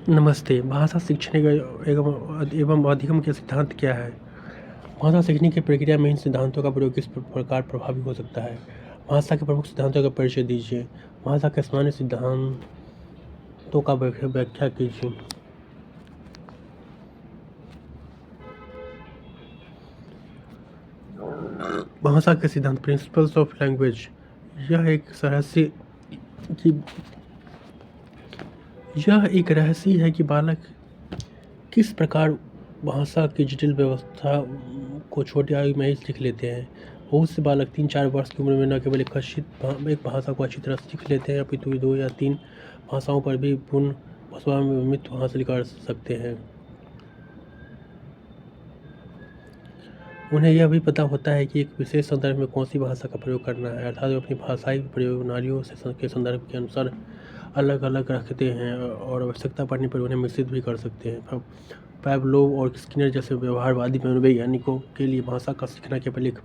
नमस्ते। भाषा सीखने का एवं अधिगम के सिद्धांत क्या है? भाषा सीखने की प्रक्रिया में इन सिद्धांतों का प्रयोग किस प्रकार प्रभावी हो सकता है? भाषा के प्रमुख सिद्धांतों का परिचय दीजिए। भाषा के सामान्य सिद्धांतों का व्याख्या कीजिए। भाषा के सिद्धांत प्रिंसिपल्स ऑफ लैंग्वेज। यह एक रहस्य है कि बालक किस प्रकार भाषा की जटिल व्यवस्था को छोटी आयु में ही सीख लेते हैं। बहुत से बालक 3-4 वर्ष की उम्र में न केवल एक भाषा को अच्छी तरह सीख लेते हैं, अपितु 2 या 3 भाषाओं पर भी पूर्ण स्वामित्व हासिल कर सकते हैं। उन्हें यह भी पता होता है कि एक विशेष संदर्भ में कौन सी भाषा का प्रयोग करना है, अर्थात वे अपनी भाषाई प्रणालियों के संदर्भ के अनुसार अलग अलग रखते हैं और आवश्यकता पड़ने पर उन्हें मिश्रित भी कर सकते हैं। पावलोव और स्किनर जैसे व्यवहारवादी मनोवैज्ञानिकों के लिए भाषा का सीखना केवल एक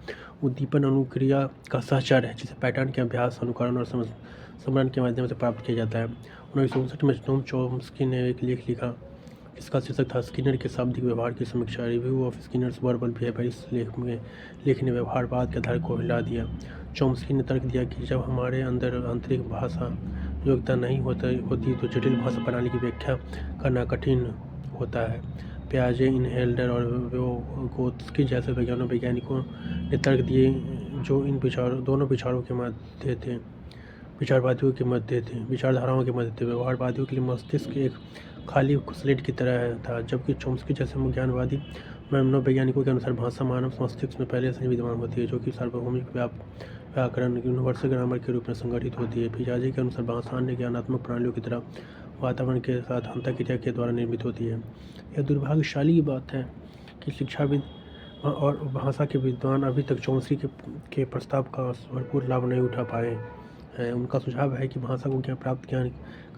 उद्दीपन अनुक्रिया का सहचर है, जिसे पैटर्न के अभ्यास, अनुकरण और स्मरण के माध्यम से प्राप्त किया जाता है। 1964 में नोम चॉम्स्की ने एक लेख लिखा जिसका शीर्षक था स्किनर के शाब्दिक व्यवहार की समीक्षा, review of Skinner's verbal behaviour. इस लेख ने व्यवहारवाद के आधार को हिला दिया। चॉम्स्की ने तर्क दिया कि जब हमारे अंदर आंतरिक भाषा योग्यता नहीं होती तो जटिल भाषा प्रणाली की व्याख्या करना कठिन होता है। पियाजे, इनहेल्डर और व्योगोत्स्की जैसे वैज्ञानिकों ने तर्क दिए जो इन दोनों विचारधाराओं के मध्य थे। व्यवहारवादियों के लिए मस्तिष्क एक खाली स्लेट की तरह था, जबकि चॉम्स्की जैसे ज्ञानवादी मनोवैज्ञानिकों के अनुसार भाषा मानव मस्तिष्क में पहले से ही विद्यमान होती है, जो कि सार्वभौमिक व्याकरण यूनिवर्सल ग्रामर के रूप में संगठित होती है। पियाजे के अनुसार भाषा अन्य ज्ञानात्मक प्रणालियों की तरह वातावरण के साथ अंतःक्रिया के द्वारा निर्मित होती है। यह दुर्भाग्यशाली बात है कि शिक्षाविद और भाषा के विद्वान अभी तक चॉम्स्की के प्रस्ताव का भरपूर लाभ नहीं उठा पाए हैं। उनका सुझाव है कि भाषा को प्राप्त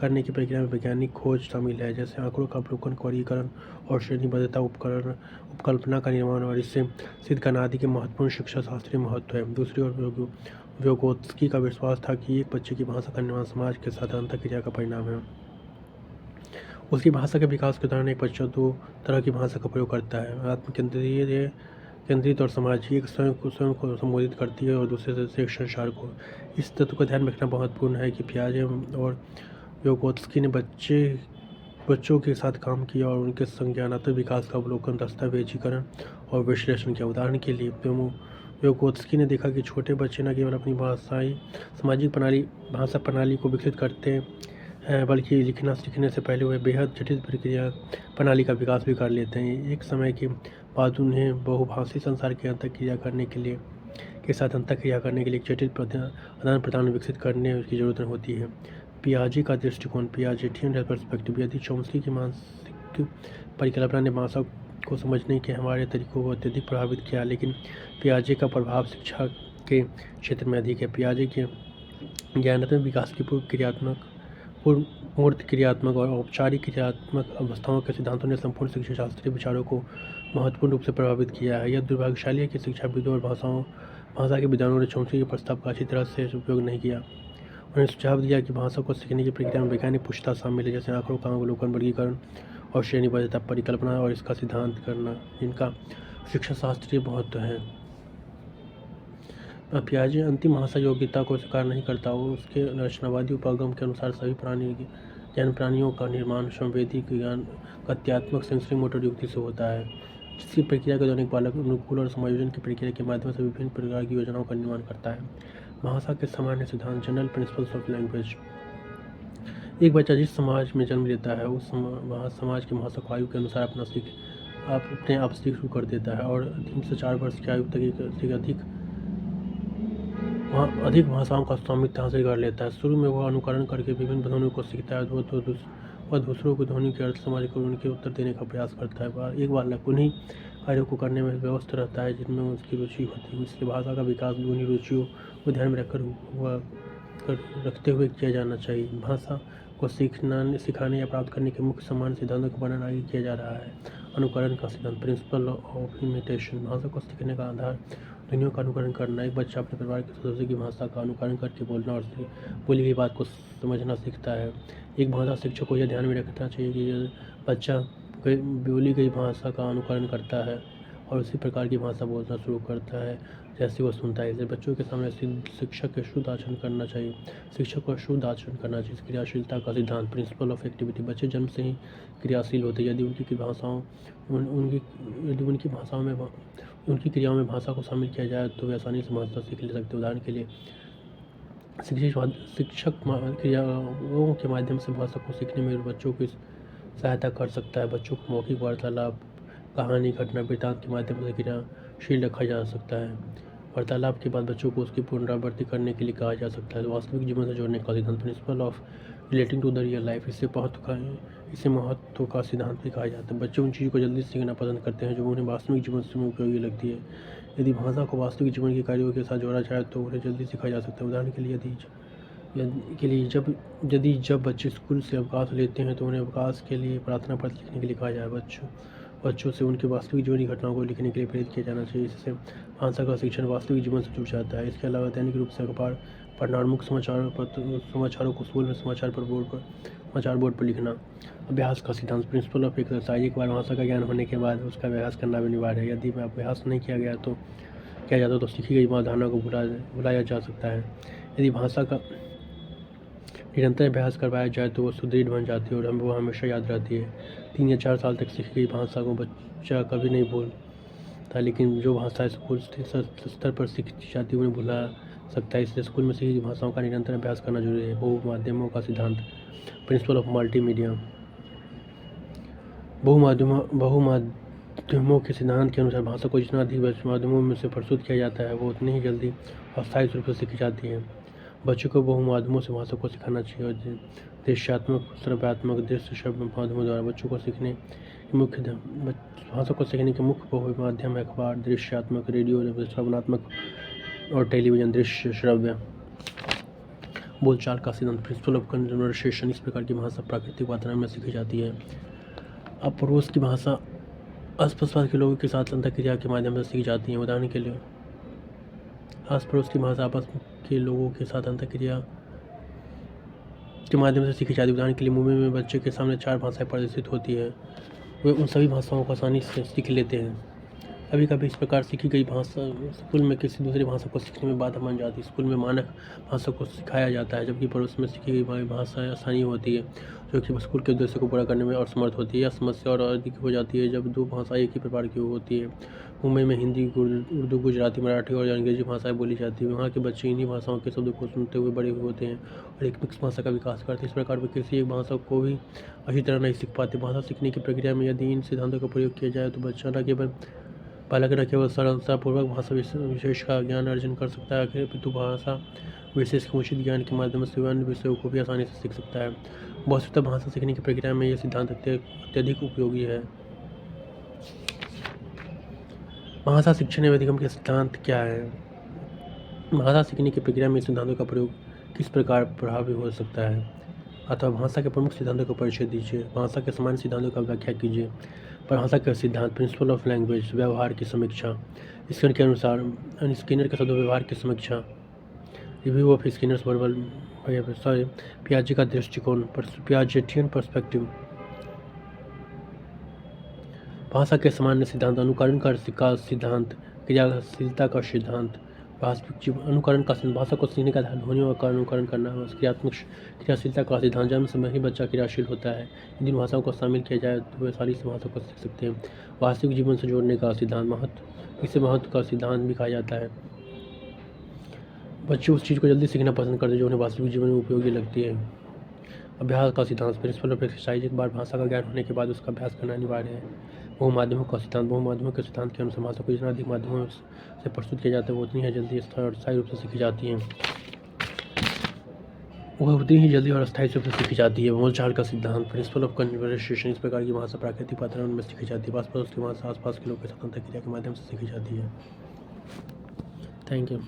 करने की प्रक्रिया में वैज्ञानिक खोज शामिल है, जैसे आंकड़ों का अवलोकन, वर्गीकरण और श्रेणीबद्धता, उपकल्पना का निर्माण और इसे सिद्ध करना आदि के महत्वपूर्ण शिक्षा शास्त्रीय महत्व है। दूसरी ओर व्योगोत्स्की का विश्वास था कि एक बच्चे की भाषा का निर्माण समाज के साथ अंतःक्रिया का परिणाम है। उसकी भाषा के विकास के दौरान एक बच्चा 2 तरह की भाषा का प्रयोग करता है, आत्म-केंद्रित और सामाजिक। एक स्वयं को संबोधित करती है और दूसरे से एक संसार को। इस तत्व का ध्यान रखना महत्वपूर्ण है कि पियाजे और व्योगोत्स्की ने बच्चों के साथ काम किया और उनके संज्ञानात्मक विकास का अवलोकन, दस्तावेजीकरण और विश्लेषण किया। उदाहरण के लिए व्योगोत्स्की ने देखा कि छोटे बच्चे न केवल अपनी सामाजिक भाषा प्रणाली को विकसित करते हैं, बल्कि लिखना सीखने से पहले वे बेहद जटिल प्रणाली का विकास भी कर लेते हैं। एक समय के बाद उन्हें बहुभाषी संसार के अंतःक्रिया करने के लिए एक जटिल आदान प्रदान विकसित करने की जरूरत होती है। पियाजे का दृष्टिकोण, पियाजेटियन पर्सपेक्टिव। यदि चॉम्स्की की मानसिक परिकल्पना ने भाषा को समझने के हमारे तरीकों को अत्यधिक प्रभावित किया, लेकिन पियाजे का प्रभाव शिक्षा के क्षेत्र में अधिक है। पियाजे के ज्ञानात्मक विकास की मूर्त क्रियात्मक और औपचारिक क्रियात्मक अवस्थाओं के सिद्धांतों ने संपूर्ण शिक्षा शास्त्रीय विचारों को महत्वपूर्ण रूप से प्रभावित किया है। यह दुर्भाग्यशाली है कि शिक्षाविदों और भाषा के विद्वानों ने चॉम्स्की के प्रस्ताव का अच्छी तरह से उपयोग नहीं किया। उन्होंने सुझाव दिया कि भाषा को सीखने की प्रक्रिया में वैज्ञानिक पूछताछ शामिल है, जैसे आंकड़ों का अवलोकन, वर्गीकरण और श्रेणीबद्धता, परिकल्पना और इसका सिद्धांत करना, जिनका शिक्षा शास्त्रीय महत्व है। पियाजे अंतिम भाषा योग्यता को स्वीकार नहीं करता। वो उसके रचनावादी उपागम के अनुसार सभी प्राणियों का निर्माण संवेदी ज्ञान, गत्यात्मक सेंसरी मोटर युक्ति से होता है, जिसकी प्रक्रिया के दौरान एक बालक अनुकूल और समायोजन की प्रक्रिया के माध्यम से विभिन्न प्रकार की योजनाओं का निर्माण करता है। भाषा के सामान्य सिद्धांत, जनरल प्रिंसिपल्स ऑफ लैंग्वेज। एक बच्चा जिस समाज में जन्म लेता है उस समाज की भाषा को आयु के अनुसार अपने आप सीख शुरू कर देता है और 3 से 4 वर्ष की आयु तक अधिक भाषाओं का स्वामित्व हासिल कर लेता है। शुरू में वह अनुकरण करके विभिन्न ध्वनियों को सीखता है। वह दूसरों को ध्वनि के अर्थ समझकर उनके उत्तर देने का प्रयास करता है। एक बालक उन्हीं कार्यों को करने में व्यस्त रहता है जिनमें उसकी रुचि होती है। इसलिए भाषा का विकास भी उन्हीं रुचियों को ध्यान में रखते हुए किया जाना चाहिए। भाषा को सिखाने या प्राप्त करने के मुख्य सामान्य सिद्धांतों का वर्णन आगे किया जा रहा है। अनुकरण का सिद्धांत, प्रिंसिपल ऑफ इमिटेशन। भाषा को सीखने का आधार ध्वनियों का अनुकरण करना। एक बच्चा अपने परिवार के सदस्यों की भाषा का अनुकरण करके बोलना और बोली गई बात को समझना सीखता है। एक भाषा शिक्षक को यह ध्यान में रखना चाहिए कि बच्चा बोली गई भाषा का अनुकरण करता है और उसी प्रकार की भाषा बोलना शुरू करता है जैसे वो सुनता है। इसलिए बच्चों के सामने शिक्षक के शुद्ध आचरण करना चाहिए। शिक्षक को शुद्ध आचरण करना चाहिए। क्रियाशीलता का सिद्धांत, प्रिंसिपल ऑफ एक्टिविटी। बच्चे जन्म से ही क्रियाशील होते हैं यदि उनकी भाषाओं में उनकी क्रियाओं में भाषा को शामिल किया जाए तो वे आसानी से भाषा सीख ले सकते हैं। उदाहरण के लिए शिक्षक क्रियाओं के माध्यम से भाषा को सीखने में बच्चों की सहायता कर सकता है। बच्चों को मौखिक वार्तालाप, कहानी, घटना, वृत्तांत के माध्यम से क्रियाशील रखा जा सकता है। वार्तालाप के बाद बच्चों को उसकी पुनरावृत्ति करने के लिए कहा जा सकता है। वास्तविक जीवन से जोड़ने का सिद्धांत, principle of relating to the real life. इसे महत्व का सिद्धांत भी कहा जाता है। बच्चे उन चीज़ों को जल्दी सीखना पसंद करते हैं जो उन्हें वास्तविक जीवन में उपयोगी लगती है। यदि भाषा को वास्तविक जीवन के कार्यों के साथ जोड़ा जाए तो उन्हें जल्दी सीखा जा सकता है। उदाहरण के लिए जब बच्चे स्कूल से अवकाश लेते हैं तो उन्हें अवकाश के लिए प्रार्थना पत्र लिखने के लिए कहा जाए। बच्चों से उनके वास्तविक जीवनी घटनाओं को लिखने के लिए प्रेरित किया जाना चाहिए। इससे भाषा का शिक्षण वास्तविक जीवन से जुड़ जाता है। इसके अलावा दैनिक रूप से अखबार पढ़ना और मुख्य समाचारों को स्कूल में समाचार बोर्ड पर लिखना। अभ्यास का सिद्धांत, प्रिंसिपल ऑफ एक्सरसाइज। एक बार भाषा का ज्ञान होने के बाद उसका अभ्यास करना भी अनिवार्य है। यदि अभ्यास नहीं किया जाता तो सीखी गई अवधारणा को भुलाया जा सकता है। यदि भाषा का निरंतर अभ्यास करवाया जाए तो वो सुदृढ़ बन जाती है और वो हमेशा याद रहती है। 3 या 4 साल तक सीखी गई भाषा को बच्चा कभी नहीं भूलता, लेकिन जो भाषा स्कूल स्तर पर सीखी जाती है उन्हें भुला सकता है। इसलिए स्कूल में सीखी गई भाषाओं का निरंतर अभ्यास करना जरूरी है। बहुमाध्यमों का सिद्धांत, प्रिंसिपल ऑफ मल्टीमीडिया। बहुमाध्यमों के सिद्धांत के अनुसार भाषा को जितना अधिक माध्यमों में से प्रस्तुत किया जाता है वो उतनी ही जल्दी और स्थायी रूप से सीखी जाती है। बच्चों को बहुमाध्यमों से भाषा को सिखाना चाहिए और दृश्यात्मक, श्रव्यात्मक, दृश्य शब्द माध्यमों द्वारा बच्चों को भाषा को सीखने के मुख्य बहुमाध्यम है अखबार, दृश्यात्मक, रेडियो, श्रवणात्मक और टेलीविजन, दृश्य श्रव्य। बोलचाल का सिद्धांत, प्रिंसिपल ऑफ कन्वर्सेशन। इस प्रकार की भाषा प्राकृतिक वातावरण में सीखी जाती है। अब पड़ोस की भाषा आस पास के लोगों के साथ अंतःक्रिया के माध्यम से सीखी जाती है। उदाहरण के लिए आस पड़ोस की भाषा आपस के लोगों के साथ अंतःक्रिया के माध्यम से सीखी जाती है। उदाहरण के लिए मूवी में बच्चे के सामने 4 भाषाएं प्रदर्शित होती है, वे उन सभी भाषाओं को आसानी से सीख लेते हैं। कभी कभी इस प्रकार सीखी गई भाषा स्कूल में किसी दूसरी भाषा को सीखने में बाधा बन जाती है। स्कूल में मानक भाषा को सिखाया जाता है जबकि पड़ोस में सीखी गई भाषा आसानी होती है जो कि स्कूल के उद्देश्य को पूरा करने में असमर्थ होती है। यह समस्या और अधिक हो जाती है जब 2 भाषाएं एक ही प्रकार की होती है। मुंबई में हिंदी, उर्दू, गुजराती, मराठी और अंग्रेजी भाषाएं बोली जाती है। वहाँ के बच्चे इन्हीं भाषाओं के शब्दों को सुनते हुए बड़े हुए होते हैं और एक मिक्स भाषा का विकास करते हैं। इस प्रकार वे किसी एक भाषा को भी अच्छी तरह नहीं सीख पाते। भाषा सीखने की प्रक्रिया में यदि इन सिद्धांतों का प्रयोग किया जाए तो बच्चा न केवल सरलतापूर्वक भाषा विशेष का ज्ञान अर्जन कर सकता है अपितु भाषा विशेष के उचित ज्ञान के माध्यम से अन्य विषयों को भी आसानी से सीख सकता है। वस्तुतः भाषा सीखने की प्रक्रिया में यह सिद्धांत अत्यधिक उपयोगी है। भाषा शिक्षण एवं अधिगम के सिद्धांत क्या है? भाषा सीखने की प्रक्रिया में सिद्धांतों का प्रयोग किस प्रकार प्रभावी हो सकता है अथवा भाषा के प्रमुख सिद्धांतों का परिचय दीजिए। भाषा के सामान्य सिद्धांतों का व्याख्या कीजिए। भाषा का सिद्धांत, प्रिंसिपल ऑफ लैंग्वेज, व्यवहार की समीक्षा। स्किनर के अनुसार स्किनर के शब्द व्यवहार की समीक्षा, रिव्यू ऑफ स्किनर्स वर्बल पियाजे का दृष्टिकोण, पियाजेटियन पर्सपेक्टिव। भाषा के सामान्य सिद्धांत, अनुकरण का सिद्धांत, क्रियाशीलता का सिद्धांत, वास्तविक अनुकरण का सिद्धांत। भाषा को सीखने का ध्वनियों का अनुकरण करना, क्रियाशीलता का सिद्धांत। जन्म से ही बच्चा क्रियाशील होता है। इन 3 भाषाओं को शामिल किया जाए तो वे आसानी से भाषा को सीख सकते हैं। वास्तविक जीवन से जोड़ने का सिद्धांत, इसे महत्व का सिद्धांत भी कहा जाता है। बच्चे उस चीज़ को जल्दी सीखना पसंद करते हैं जो उन्हें वास्तविक जीवन में उपयोगी लगती है। अभ्यास का सिद्धांत, प्रिंसिपल ऑफ एक्सरसाइज। एक बार भाषा का ज्ञान होने के बाद उसका अभ्यास करना अनिवार्य है। बहुमाध्यमों का सिद्धांत, बहुमाध्यमों के सिद्धांत के अनुसार भाषा को जितना अधिक माध्यमों से प्रस्तुत किया जाता है वो उतनी ही जल्दी और स्थायी रूप से सीखी जाती है। बोलचाल का सिद्धांत, प्रिंसिपल ऑफ कन्वर्सेशन। इस प्रकार की भाषा प्राकृतिक वातावरण में सीखी जाती है। आसपास की भाषा आसपास के लोगों के साथ अंतःक्रिया के माध्यम से सीखी जाती है। Thank you.